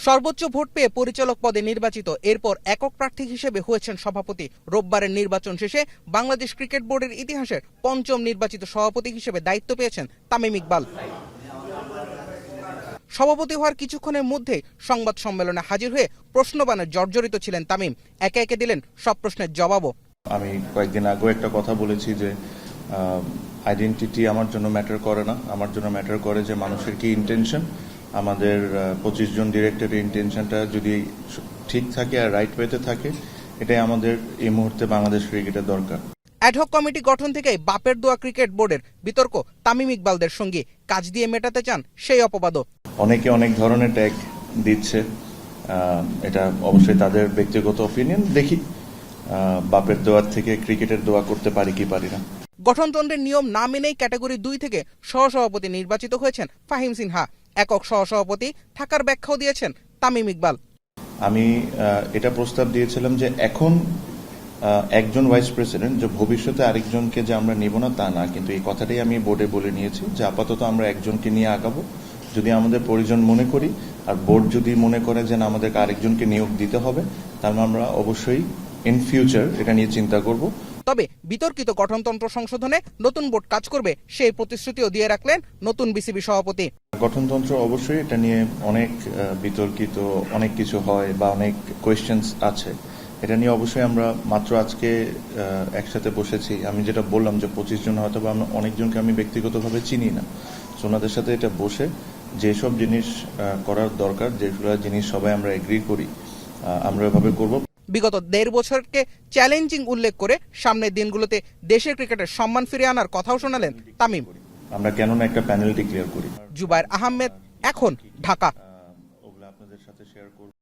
সর্বোচ্চ ভোট পেয়ে পরিচালক পদে নির্বাচিত, এরপর একক প্রার্থী হিসেবে হয়েছেন সভাপতি। রোববারের নির্বাচন শেষে বাংলাদেশ ক্রিকেট বোর্ডের ইতিহাসের পঞ্চম নির্বাচিত সভাপতি হিসেবে দায়িত্ব পেয়েছেন তামিম ইকবাল। সভাপতি হওয়ার কিছুক্ষণের মধ্যে সংবাদ সম্মেলনে হাজির হয়ে প্রশ্নবাণে জর্জরিত ছিলেন তামিম। একে একে দিলেন সব প্রশ্নের জবাবও। আমি কয়েকদিন আগেও একটা কথা বলেছি যে আইডেন্টিটি আমার জন্য ম্যাটার করে না, আমার জন্য ম্যাটার করে যে মানুষের কি ইন্টেনশন। আমাদের 25 জন ডিরেক্টরের ইন্টেনশনটা যদি ঠিক থাকে আর রাইট ওয়েতে থাকে, এটাই আমাদের এই মুহূর্তে বাংলাদেশ ক্রিকেটের দরকার। অ্যাডহক কমিটি গঠন থেকে বাপের দোয়া ক্রিকেট বোর্ডের বিতর্ক তামিম ইকবালদের সঙ্গে কাজ দিয়ে মেটাতে চান সেই অপবাদও। অনেকে অনেক ধরনের ট্যাগ দিচ্ছে, এটা অবশ্যই তাদের ব্যক্তিগত অপিনিয়ন। দেখি বাপের দোয়ার থেকে ক্রিকেটের দোয়া করতে পারি কি পারি না। গঠনতন্ত্রের নিয়ম না মেনেই ক্যাটাগরি 2 থেকে সহসভাপতি নির্বাচিত হয়েছেন ফাহিম সিনহা। একক সহসভাপতি থাকার ব্যাখ্যাও দিয়েছেন তামিম ইকবাল। আমি এটা প্রস্তাব দিয়েছিলাম যে এখন একজন ভাইস প্রেসিডেন্ট, যে ভবিষ্যতে আরেকজনকে যে আমরা নিব না তা না, কিন্তু এই কথাটাই আমি বোর্ডে বলে নিয়েছি যে আপাতত আমরা একজনকে নিয়ে আগাবো। যদি আমাদের প্রয়োজন মনে করি আর বোর্ড যদি মনে করে যে আমাদেরকে আরেকজনকে নিয়োগ দিতে হবে, তাহলে আমরা অবশ্যই ইন ফিউচার এটা নিয়ে চিন্তা করব। তবে বিতর্কিত গঠনতন্ত্র সংশোধনে নতুন বোর্ড কাজ করবে সেই প্রতিশ্রুতিও দিয়ে রাখলেন নতুন বিসিবি সভাপতি। গঠনতন্ত্র অবশ্যই এটা নিয়ে অনেক বিতর্কিত, অনেক কিছু হয় বা অনেক কোয়েশ্চেন্স আছে। এটা নিয়ে অবশ্যই আমরা মাত্র আজকে একসাথে বসেছি। আমি যেটা বললাম যে 25 জন হয়তো বা অনেকজনকে আমি ব্যক্তিগতভাবে চিনি না, ওনাদের সাথে এটা বসে যেসব জিনিস করার দরকার, যেগুলো জিনিস সবাই আমরা এগ্রি করি, আমরা এভাবে করব। বিগত 1.5 বছরকে চ্যালেঞ্জিং উল্লেখ করে সামনের দিনগুলোতে দেশের ক্রিকেটের সম্মান ফিরিয়ে আনার কথাও শোনালেন তামিম। আমরা কেন না একটা প্যানেল ডিক্লেয়ার করি। জুবায়ের আহমেদ, এখন, ঢাকা। ওগুলো আপনাদের সাথে শেয়ার করব।